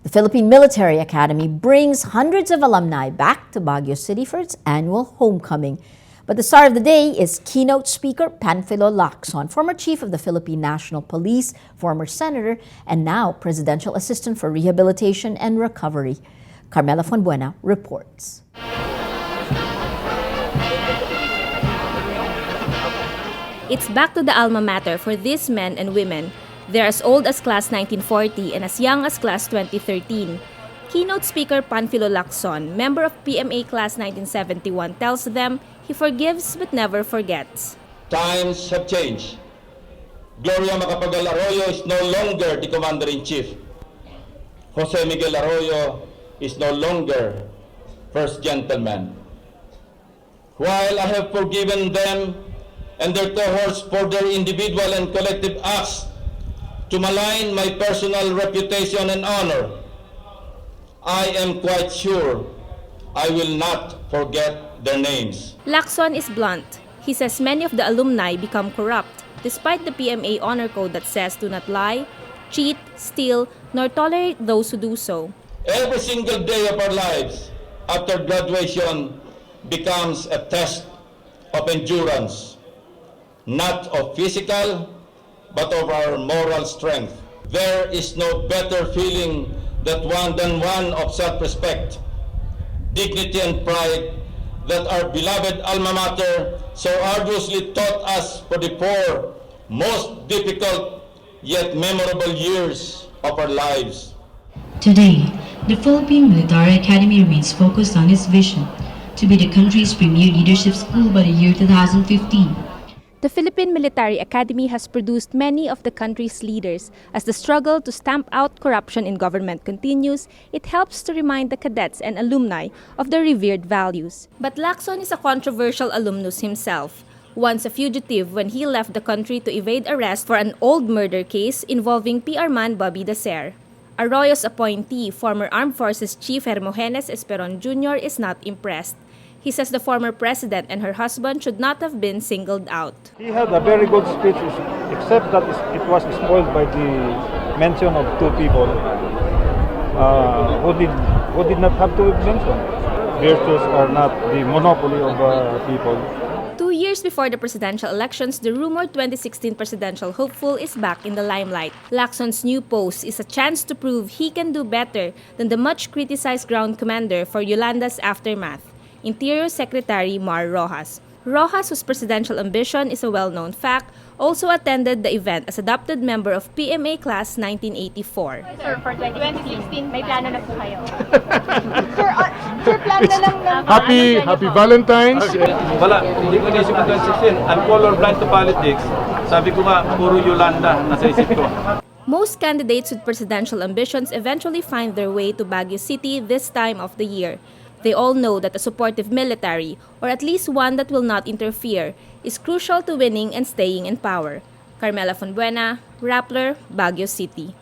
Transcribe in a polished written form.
The Philippine Military Academy brings hundreds of alumni back to Baguio City for its annual homecoming. But the star of the day is keynote speaker Panfilo Lacson, former chief of the Philippine National Police, former senator, and now presidential assistant for Rehabilitation and Recovery. Carmela Fonbuena reports. It's back to the alma mater for these men and women. They're as old as class 1940 and as young as class 2013. Keynote speaker Panfilo Lacson, member of PMA class 1971, tells them he forgives but never forgets. Times have changed. Gloria Macapagal Arroyo is no longer the commander-in-chief. Jose Miguel Arroyo is no longer first gentleman. While I have forgiven them and their cohorts for their individual and collective acts to malign my personal reputation and honor, I am quite sure I will not forget their names. Lacson is blunt. He says many of the alumni become corrupt, despite the PMA honor code that says do not lie, cheat, steal, nor tolerate those who do so. Every single day of our lives after graduation becomes a test of endurance, not of physical, but of our moral strength. There is no better feeling than one of self-respect, dignity, and pride that our beloved alma mater so arduously taught us for the 4 most difficult yet memorable years of our lives. Today, the Philippine Military Academy remains focused on its vision to be the country's premier leadership school by the year 2015. The Philippine Military Academy has produced many of the country's leaders. As the struggle to stamp out corruption in government continues, it helps to remind the cadets and alumni of their revered values. But Lacson is a controversial alumnus himself. Once a fugitive when he left the country to evade arrest for an old murder case involving PR man Bobby Dacer. Arroyo's appointee, former Armed Forces Chief Hermogenes Esperon Jr. is not impressed. He says the former president and her husband should not have been singled out. He had a very good speech, except that it was spoiled by the mention of 2 people who did not have to be mentioned. Virtues are not the monopoly of people. 2 years before the presidential elections, the rumored 2016 presidential hopeful is back in the limelight. Lacson's new post is a chance to prove he can do better than the much-criticized ground commander for Yolanda's aftermath, Interior Secretary Mar Rojas. Rojas, whose presidential ambition is a well-known fact, also attended the event as adopted member of PMA class 1984. Sir, for 2016, may plano na po kayo. Sir, plan na lang ng... Happy Valentine's! Wala, hindi ko naisip ang 2016. I'm colorblind to politics. Sabi ko nga, puro Yolanda nasa isip ko. Most candidates with presidential ambitions eventually find their way to Baguio City this time of the year. They all know that a supportive military, or at least one that will not interfere, is crucial to winning and staying in power. Carmela Fonbuena, Rappler, Baguio City.